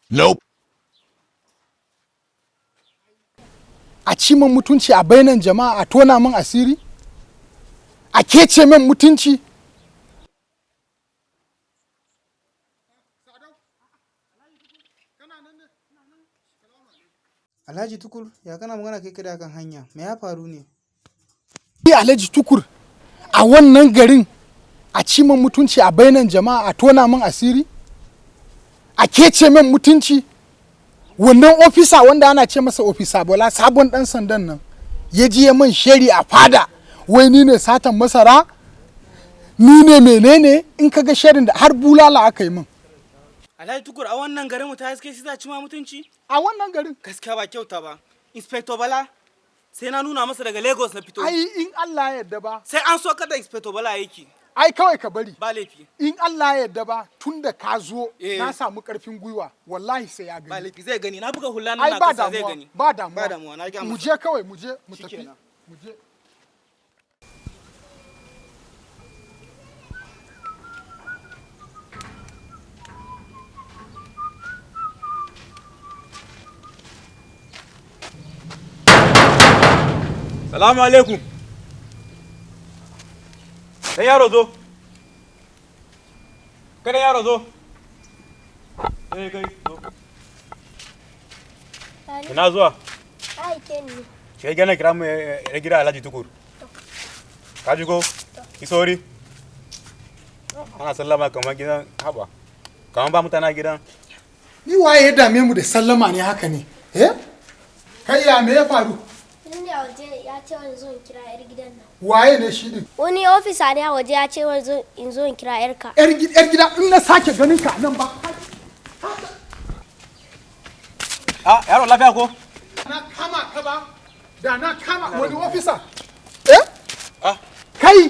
Nope. A ci min mutunci a bainan jama'a, a tona min asiri, a kece min mutunci. Alhaji Tukur, ya kana magana kai kada kan hanya? Me ya faru ne? Alhaji Tukur, a wannan garin a ci min mutunci a bainan jama'a, a tona min asiri, a kece min mutunci. Wannan ofisa wanda ana ce masa ofisa Bola, sabon dan sandan nan, ya je min sheri a fada, wai ni ne satan masara, ni ne menene, in kaga sherin da har bulala aka yi min. Alhaji Tukur, a wannan garin mu ta haske shi za ci ma mutunci? A wannan garin Gaskiya ba kyauta ba. Inspector Bala sai na nuna masa daga Lagos na fito. ai in Allah ya yarda ba, Sai an so kada Inspector Bala yake. ai kawai ka bari. Ba laifi. In Allah ya yarda ba, tun da ka zo na samu karfin gwiwa, wallahi sai ya Ba gani. laifi zai gani. Na buga hula na Ai ba kasa zai damuwa, gani. ba damuwa. Ba damuwa, na ga Mu masa. je kawai, mu je, mu tafi. Shikenan. Mu je. Salamu alaikum. Kai yaro zo. Kada yaro zo. Kai zo. Ina zuwa? Ai kenni. Shi gana kira mu ya gida Alhaji Tukur. Ka ji ko? Ki sori. Ana sallama kamar gidan haba. Kamar ba mutana gidan. Ni waye ya dame mu da sallama ne haka ne? Eh? Kai ya me ya faru? Wani a waje ya ce wani zo in kira yar gidan nan. Waye ne shi din? Wani ofisa ne a waje ya ce wani zo in kira yarka. Yar gida in na sake ganin ka nan ba. Ah, yaro lafiya ko? Na kama ka ba. Da na kama wani ofisa. Eh? Ah, Kai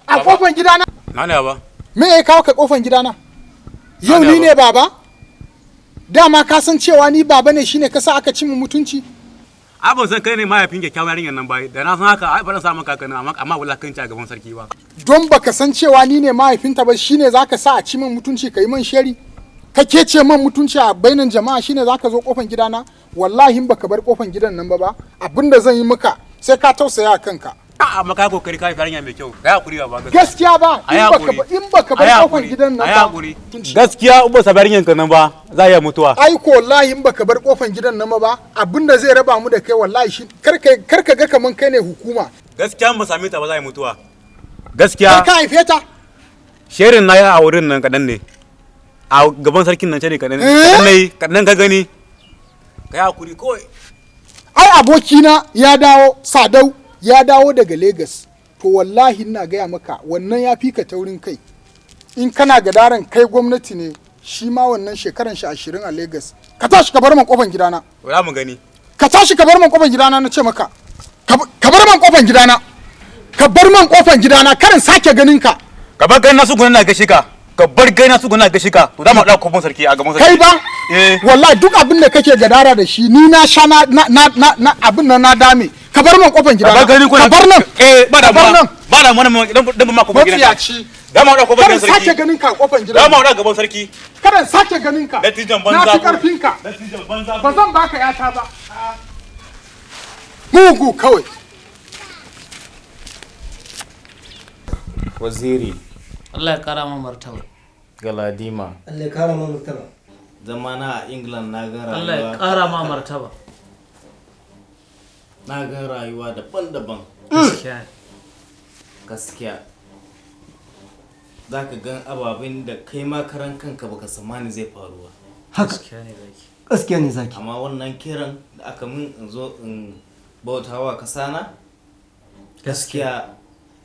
a kofan gidana. na ne ba. Me ya kawo ka kofan gidana? Yau ni ne baba? Dama ka san cewa ni baba ne shine ka sa aka cin mu mutunci? A ban san kai ne mahaifin kyakkyawar yarinyar nan ba. Da na san haka ai ba zan samu kakani amma wulakanci a gaban sarki ba. Don baka san cewa ni ne mahaifinta ba shine zaka sa a ci min mutunci ka yi min sheri? Ka kece min mutunci a bainan jama'a shine zaka zo kofan gidana? Wallahi in baka bar kofan gidan nan ba abinda zan yi maka sai ka tausaya a kanka. A'a maka kokari kai yarinya mai kyau. Kai hakuri ba Gaskiya ba in baka bar kofan gidan nan ba. Gaskiya in ba sa yarinyan ka nan ba za ya mutuwa. Ai ko wallahi in baka bar kofan gidan nan ba abinda zai raba mu da kai wallahi shi karka ga kaman kai ne hukuma. Gaskiya in ba same ta ba za ya mutuwa. Gaskiya Ka haife ta? sherin na ya a wurin nan kadan ne. A gaban sarkin nan ce ne kadan ne kadan ka gani. Kai hakuri kawai. Ai abokina ya dawo Sadau ya dawo daga Lagos. To wallahi ina gaya maka wannan ya fi ka taurin kai. In kana gadaran kai gwamnati ne shi ma wannan shekaran shi 20 a Lagos. Ka tashi ka bar man kofan gidana. Za mu gani. Ka tashi ka bar man kofan gidana na ce maka. Ka bar man kofan gidana. Ka bar man kofan gidana karin sake ganin ka. Ka bar gani na su guna gashi ka. Ka bar gani na su guna gashi ka. To da mu dauka kofin sarki a gaban sarki. Kai ba? Wallahi duk abin da kake gadara da shi ni na sha na abin nan na dame. Ka bar man kofan gidana. Ka bar nan. Ba da ba da mana dan ma kofin gidan. Da mu dauka kofin sarki. Kada sake ganin ka kofan gidana. Da mu dauka gaban sarki. Kada sake ganin ka. Dattijan banza. Na fi karfin ka. Dattijan banza. Ba zan baka yata ba. Mugu kawai. Waziri Allah ya kara ma martaba. Galadima Allah ya kara ma martaba. zamana a England na ga rayuwa. Allah ya kara ma martaba. Na ga rayuwa daban-daban. Gaskiya. Za ka gan ababen da kai ma karan kanka baka samani zai faruwa. Gaskiya ne zaki. Amma wannan kiran da aka min in zo in bautawa kasana gaskiya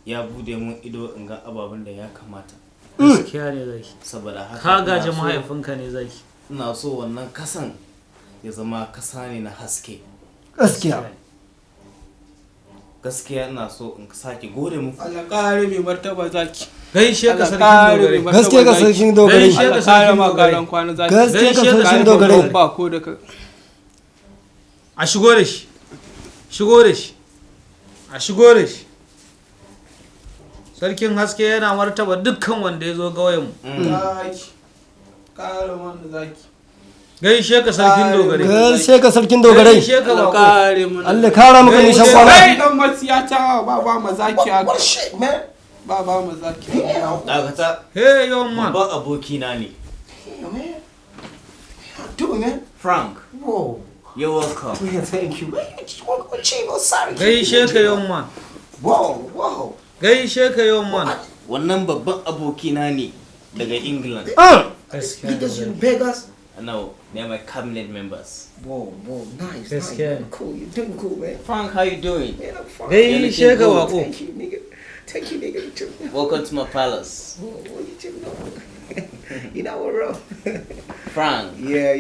ya bude mun ido in ga ababen da ya kamata. Gaskiya ne zaki. Saboda haka ka gaji mahaifinka ne zaki. Ina so wannan kasan ya zama kasa ne na haske. Gaskiya. Gaskiya ina so in sake gode muku. Allah kare mai martaba zaki. Gaishe ka sarkin dogare. Gaskiya ka sarkin dogare. Gaishe ka sarkin dogare. Gaskiya ka sarkin dogare. Ba ko da ka. A shigo da shi. Shigo da shi. A shigo da shi. Sarkin haske yana martaba dukkan wanda ya zo gawayen mu. Zaki. Kare wanda zaki. gaishe ka sarkin dogare gaishe ka sarkin dogarai gaishe ka bako Allah kara maka nishan Hey, kwana dan matsiyata ba mazaki haka. Ba mazaki. dakata hey young man ba abokina ne Doing man. Frank Whoa. you're welcome Yeah, thank you. Man, you just want to achieve. Oh, sorry. gaishe ka young man Whoa. gaishe ka young man wannan babban abokina ne daga England He doesn't beg us. no they're my cabinet members Whoa. Nice. Haske. Cool. You're doing cool, man. Frank how you doing Man, I'm fine. gaishe ka bako Thank you, nigga. You too. welcome to my palace Whoa, you too. You know what, bro? Frank Yeah.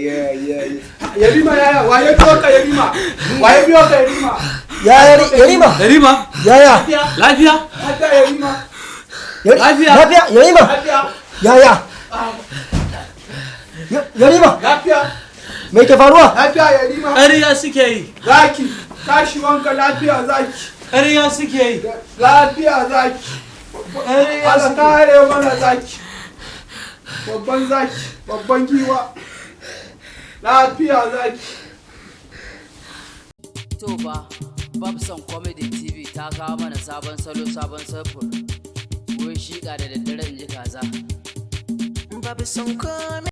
Yarima yaya, waye biyo ka Yarima? Waye biyo ka Yarima? ya yarima Yarima yaya lafiya Haka Yarima. lafiya yarima Lafiya. yaya yarima Lafiya. me ke faruwa Lafiya Yarima. ƙarya suke yi Zaki. Tashi wanka lafiya zaki. ƙarya suke yi Lafiya zaki. Allah kare mana zaki. Babban zaki. Babban giwa. Lafiya zaki. To ba, Babson Comedy TV ta kawo mana sabon salo sabon samfur. Wai shiƙa da daddare in ji kaza. Babson Comedy.